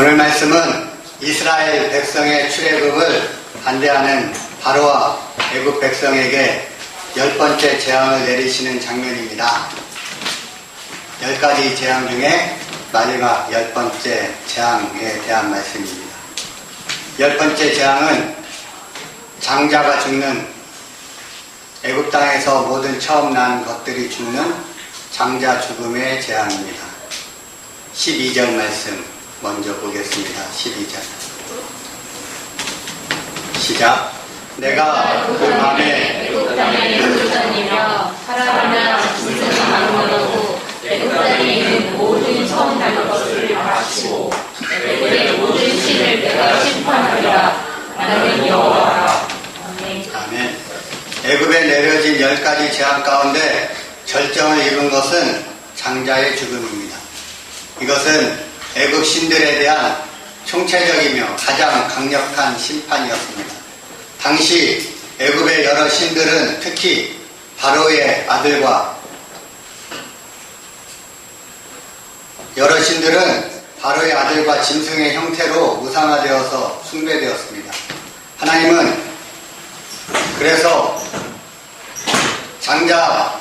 오늘 말씀은 이스라엘 백성의 출애굽을 반대하는 바로와 애굽 백성에게 10번째 재앙을 내리시는 장면입니다. 10가지 재앙 중에 마지막 10번째 재앙에 대한 말씀입니다. 10번째 재앙은 장자가 죽는, 애굽 땅에서 모든 처음 난 것들이 죽는 장자 죽음의 재앙입니다. 12절 말씀 먼저 보겠습니다. 12절 시작. 내가 그 밤에 애굽 땅에 돌다니며 사람이나 짐승을 막론하고 애굽 땅에 있는 모든 처음 난 것을 바치고 애굽의 모든 신을 내가 심판하리라. 나는 여호와라. 아멘. 애굽에 내려진 10가지 재앙 가운데 절정을 이룬 것은 장자의 죽음입니다. 이것은 애굽 신들에 대한 총체적이며 가장 강력한 심판이었습니다. 당시 애굽의 여러 신들은 특히 바로의 아들과 짐승의 형태로 우상화되어서 숭배되었습니다. 하나님은 그래서 장자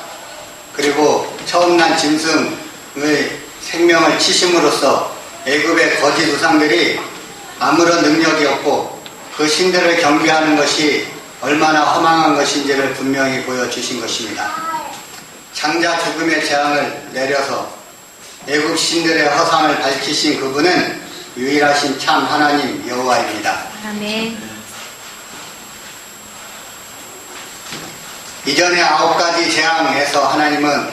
그리고 처음 난 짐승의 생명을 치심으로써 애굽의 거짓 우상들이 아무런 능력이 없고 그 신들을 경배하는 것이 얼마나 허망한 것인지를 분명히 보여주신 것입니다. 장자 죽음의 재앙을 내려서 애굽 신들의 허상을 밝히신 그분은 유일하신 참 하나님 여호와입니다. 아멘. 이전의 9가지 재앙에서 하나님은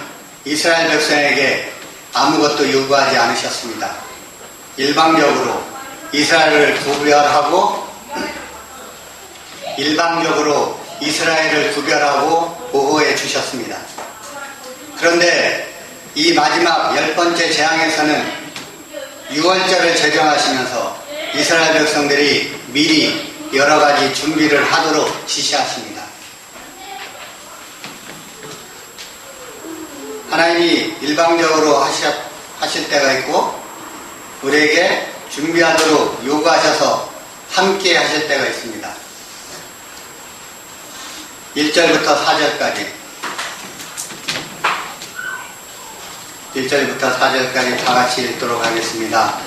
이스라엘 백성에게 아무것도 요구하지 않으셨습니다. 일방적으로 이스라엘을 구별하고 보호해 주셨습니다. 그런데 이 마지막 10번째 재앙에서는 유월절을 제정하시면서 이스라엘 백성들이 미리 여러 가지 준비를 하도록 지시하십니다. 하나님이 일방적으로 하실 때가 있고 우리에게 준비하도록 요구하셔서 함께 하실 때가 있습니다. 1절부터 4절까지 다 같이 읽도록 하겠습니다.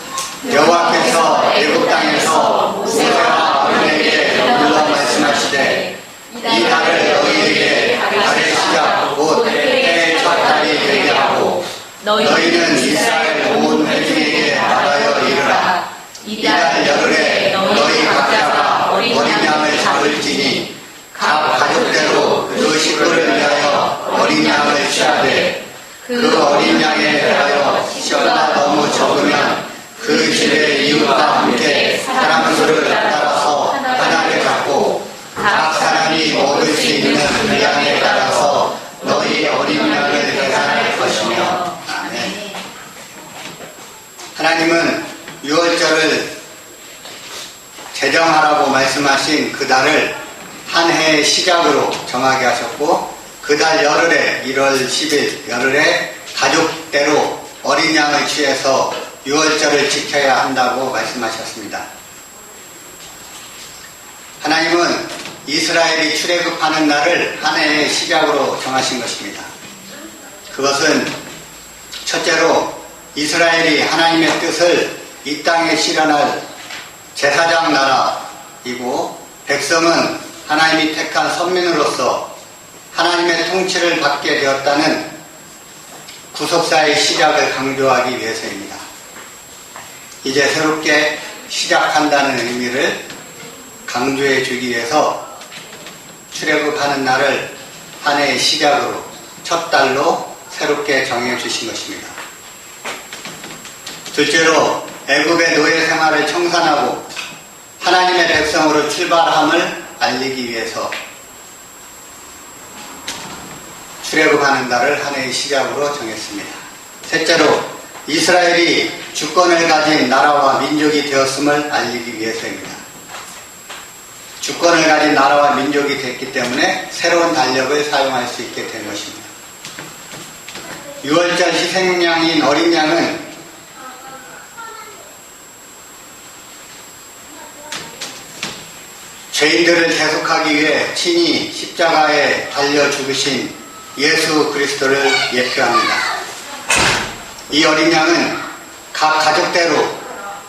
여호와께서 애굽 땅에서 모세와 아론에게 불러 말씀하시되 이 달을 너희에게 달의 시작 곧 해의 첫 달이 되게 하고 너희는 이스라엘 온 회중에게 말하여 이르라. 이달 열흘에 너희 각자가 어린 양을 잡을지니 각 가족대로 그 식구를 위하여 어린 양을 취하되 그 어린 양에 대하여 숫자가 너무 적으면 그 집의 이웃과 함께 사람 수를 따라서 하나를 갖고 각 사람이 먹을 수 있는 그 양에 따라서 너희 어린 양을 계산할 것이며. 아멘. 하나님은 유월절을 제정하라고 말씀하신 그 달을 한 해의 시작으로 정하게 하셨고 그 달 열흘에 1월 10일 열흘에 가족대로 어린 양을 취해서 유월절을 지켜야 한다고 말씀하셨습니다. 하나님은 이스라엘이 출애굽하는 날을 한 해의 시작으로 정하신 것입니다. 그것은 첫째로 이스라엘이 하나님의 뜻을 이 땅에 실현할 제사장 나라이고 백성은 하나님이 택한 선민으로서 하나님의 통치를 받게 되었다는 구속사의 시작을 강조하기 위해서입니다. 이제 새롭게 시작한다는 의미를 강조해 주기 위해서 출애굽하는 날을 한 해의 시작으로 첫 달로 새롭게 정해 주신 것입니다. 둘째로 애굽의 노예 생활을 청산하고 하나님의 백성으로 출발함을 알리기 위해서 출애굽하는 날을 한 해의 시작으로 정했습니다. 셋째로 이스라엘이 주권을 가진 나라와 민족이 되었음을 알리기 위해서입니다. 주권을 가진 나라와 민족이 됐기 때문에 새로운 달력을 사용할 수 있게 된 것입니다. 유월절 희생양인 어린 양은 죄인들을 대속하기 위해 친히 십자가에 달려 죽으신 예수 그리스도를 예표합니다. 이 어린 양은 각 가족대로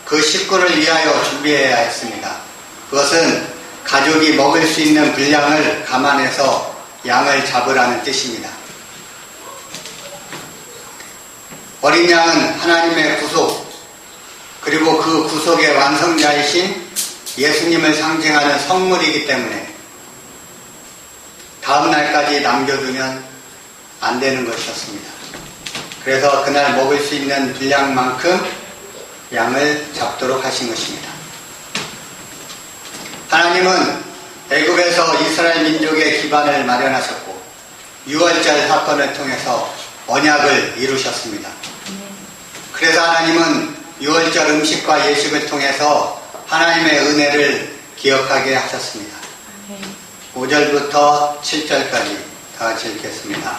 그 식구를 위하여 준비해야 했습니다. 그것은 가족이 먹을 수 있는 분량을 감안해서 양을 잡으라는 뜻입니다. 어린 양은 하나님의 구속, 그리고 그 구속의 완성자이신 예수님을 상징하는 성물이기 때문에 다음 날까지 남겨두면 안 되는 것이었습니다. 그래서 그날 먹을 수 있는 분량만큼 양을 잡도록 하신 것입니다. 하나님은 애굽에서 이스라엘 민족의 기반을 마련하셨고 유월절 사건을 통해서 언약을 이루셨습니다. 그래서 하나님은 유월절 음식과 예식을 통해서 하나님의 은혜를 기억하게 하셨습니다. 5절부터 7절까지 다 같이 읽겠습니다.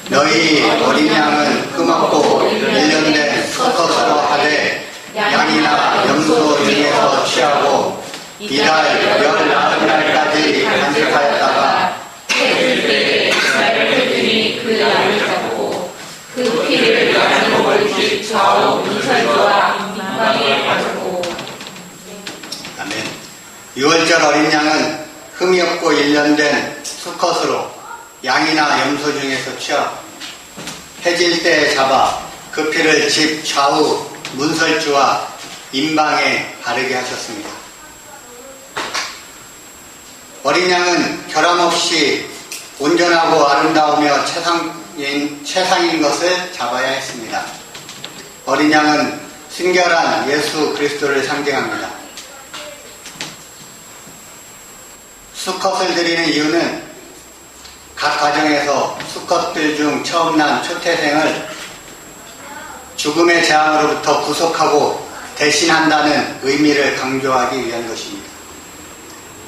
너희 어린 양은 흠없고 1년 된 수컷으로 하되 양이나 염소 중에서 취하고 이달 19날까지 간직하였다가 해질 때에 이스라엘들이 그 양을 잡고 그 피를 양이 먹을 집 좌우 문설주와 임방에 가지고. 아멘. 유월절 어린 양은 흠이 없고 1년 된 수컷으로 양이나 염소 중에서 취하고 해질 때에 잡아 그 피를 집 좌우 문설주와 임방에 바르게 하셨습니다. 어린 양은 결함 없이 온전하고 아름다우며 최상인 것을 잡아야 했습니다. 어린 양은 순결한 예수 그리스도를 상징합니다. 수컷을 드리는 이유는 각 가정에서 수컷들 중 처음 난 초태생을 죽음의 재앙으로부터 구속하고 대신한다는 의미를 강조하기 위한 것입니다.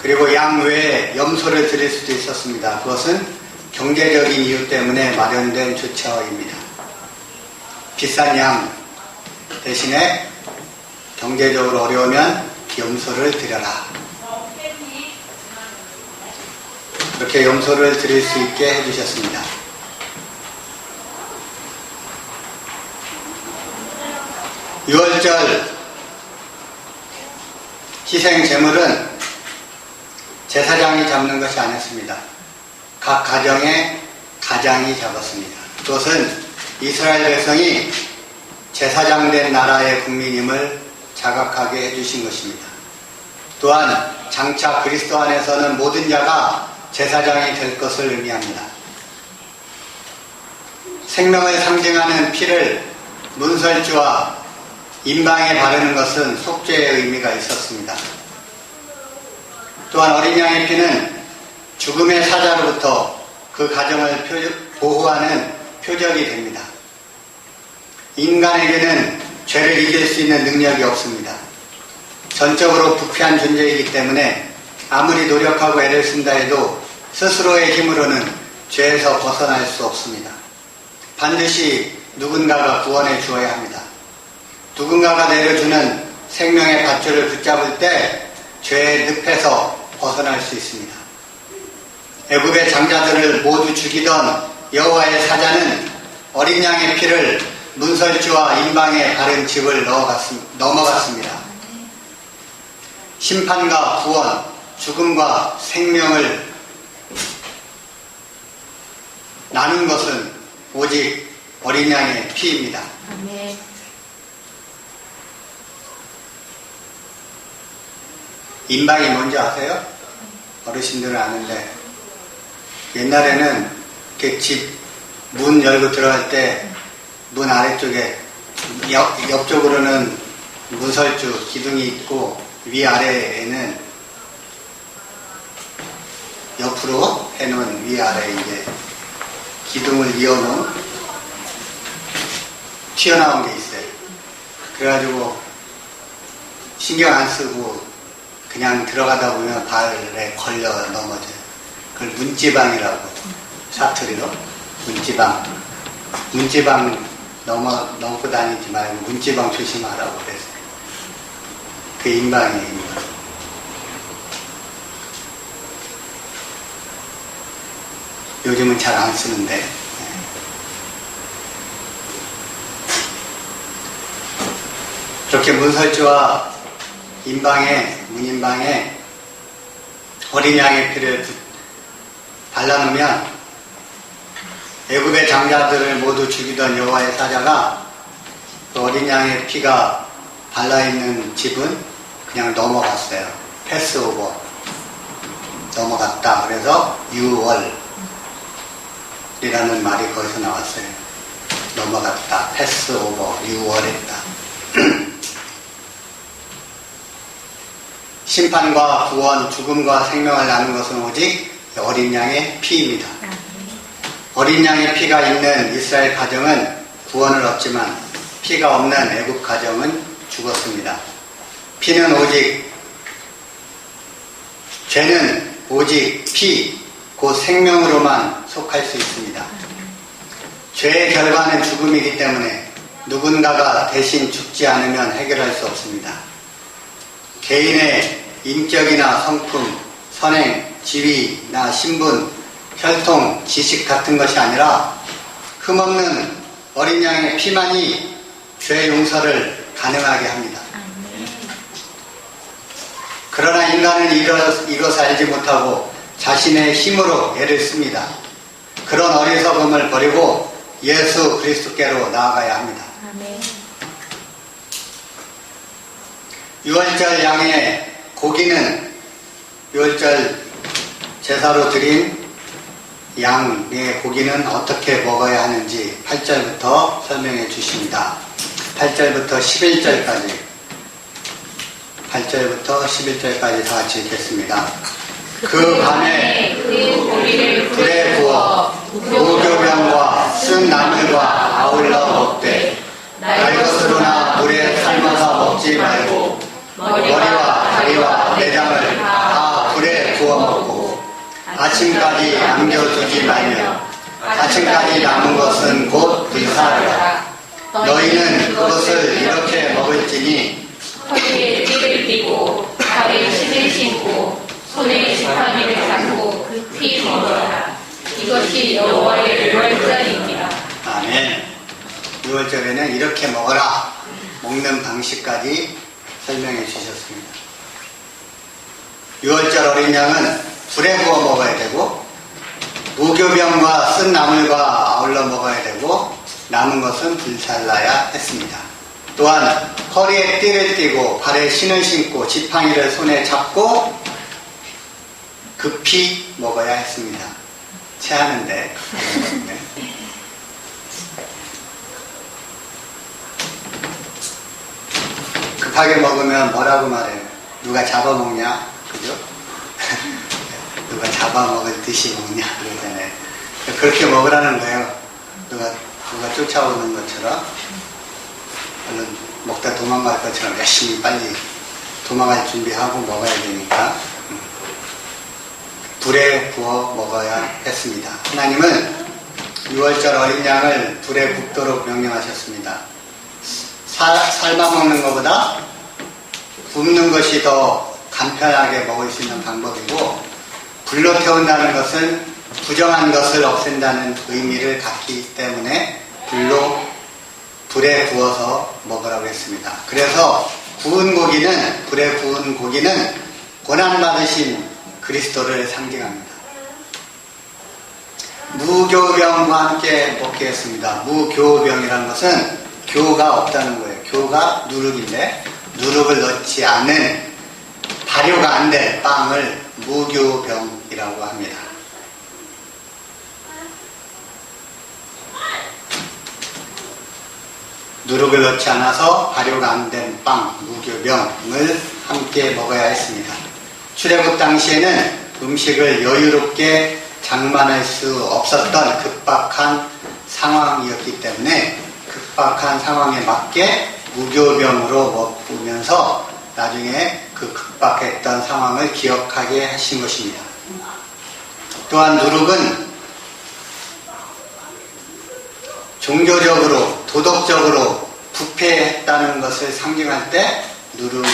그리고 양 외에 염소를 드릴 수도 있었습니다. 그것은 경제적인 이유 때문에 마련된 조처입니다. 비싼 양 대신에 경제적으로 어려우면 염소를 드려라. 그렇게 염소를 드릴 수 있게 해주셨습니다. 유월절 희생 제물은 제사장이 잡는 것이 아니었습니다. 각 가정의 가장이 잡았습니다. 그것은 이스라엘 백성이 제사장 된 나라의 국민임을 자각하게 해주신 것입니다. 또한 장차 그리스도 안에서는 모든 자가 제사장이 될 것을 의미합니다. 생명을 상징하는 피를 문설주와 임방에 바르는 것은 속죄의 의미가 있었습니다. 또한 어린 양의 피는 죽음의 사자로부터 그 가정을 보호하는 표적이 됩니다. 인간에게는 죄를 이길 수 있는 능력이 없습니다. 전적으로 부패한 존재이기 때문에 아무리 노력하고 애를 쓴다 해도 스스로의 힘으로는 죄에서 벗어날 수 없습니다. 반드시 누군가가 구원해 주어야 합니다. 누군가가 내려주는 생명의 밧줄을 붙잡을 때 죄의 늪에서 벗어날 수 있습니다. 애굽의 장자들을 모두 죽이던 여호와의 사자는 어린 양의 피를 문설주와 임방에 바른 집을 넘어갔습니다. 심판과 구원, 죽음과 생명을 나눈 것은 오직 어린 양의 피입니다. 아멘. 임방이 뭔지 아세요? 어르신들은 아는데 옛날에는 이렇게 집 문 열고 들어갈 때 문 아래쪽에 옆쪽으로는 문설주 기둥이 있고 위아래에는 옆으로 해놓은 위아래 이제 기둥을 이어놓은 튀어나온 게 있어요. 그래가지고 신경 안 쓰고 그냥 들어가다 보면 발에 걸려 넘어져요. 그걸 문지방이라고 사투리로 문지방 넘고 다니지 말고 문지방 조심하라고 그랬어요. 그 임방이에요. 임방. 요즘은 잘 안 쓰는데. 그렇게 문설주와 문인방에 어린 양의 피를 발라놓으면 애굽의 장자들을 모두 죽이던 여호와의 사자가 그 어린 양의 피가 발라있는 집은 그냥 넘어갔어요. 패스오버. 넘어갔다. 그래서 유월이라는 말이 거기서 나왔어요. 넘어갔다. 패스오버. 유월했다. 심판과 구원, 죽음과 생명을 나눈 것은 오직 어린 양의 피입니다. 어린 양의 피가 있는 이스라엘 가정은 구원을 얻지만 피가 없는 애굽 가정은 죽었습니다. 피는 오직, 죄는 오직 피, 곧 생명으로만 속할 수 있습니다. 죄의 결과는 죽음이기 때문에 누군가가 대신 죽지 않으면 해결할 수 없습니다. 개인의 인격이나 성품, 선행, 지위나 신분, 혈통, 지식 같은 것이 아니라 흠없는 어린 양의 피만이 죄 용서를 가능하게 합니다. 그러나 인간은 이것을 알지 못하고 자신의 힘으로 애를 씁니다. 그런 어리석음을 버리고 예수 그리스도께로 나아가야 합니다. 유월절 양의 고기는 유월절 제사로 드린 양의 고기는 어떻게 먹어야 하는지 8절부터 설명해 주십니다. 8절부터 11절까지 8절부터 11절까지 다 같이 읽겠습니다. 그 밤에 그 고기를 불에 구워 무교병과 쓴 나물과 아울러 먹되 날 것으로나 물에 삶아서 먹지 말고 머리와 다리와 내장을 다 불에 구워 먹고 아침까지 남겨두지 말며 아침까지 남은 것은 곧 불사르라. 너희는 그것을 이렇게 먹을지니 허리에 띠를 띠고 발에 신을 신고 손에 지팡이를 잡고 그 피 먹어라. 이것이 여호와의 유월절입니다. 아멘. 6월절에는 이렇게 먹어라. 먹는 방식까지 설명해 주셨습니다. 6월절 어린 양은 불에 구워 먹어야 되고 무교병과 쓴 나물과 아울러 먹어야 되고 남은 것은 불살라야 했습니다. 또한 허리에 띠를 띠고 발에 신을 신고 지팡이를 손에 잡고 급히 먹어야 했습니다. 체하는데 급하게 먹으면 뭐라고 말해요? 누가 잡아먹냐? 그죠? 누가 잡아먹을 듯이 먹냐? 그러잖아요. 그렇게 먹으라는 거예요. 누가 쫓아오는 것처럼 얼른 먹다 도망갈 것처럼 열심히 빨리 도망갈 준비하고 먹어야 되니까 불에 구워 먹어야 했습니다. 하나님은 6월절 어린 양을 불에 굽도록 명령하셨습니다. 삶아 먹는 것보다 굽는 것이 더 간편하게 먹을 수 있는 방법이고 불로 태운다는 것은 부정한 것을 없앤다는 의미를 갖기 때문에 불에 구워서 먹으라고 했습니다. 그래서 불에 구운 고기는 고난받으신 그리스도를 상징합니다. 무교병과 함께 먹게 했습니다. 무교병이라는 것은 교가 없다는 거예요. 교가 누룩인데 누룩을 넣지 않은 발효가 안 된 빵을 무교병이라고 합니다. 누룩을 넣지 않아서 발효가 안 된 빵, 무교병을 함께 먹어야 했습니다. 출애굽 당시에는 음식을 여유롭게 장만할 수 없었던 급박한 상황이었기 때문에 급박한 상황에 맞게 무교병으로 먹으면서 나중에 그 급박했던 상황을 기억하게 하신 것입니다. 또한 누룩은 종교적으로 도덕적으로 부패했다는 것을 상징할 때 누룩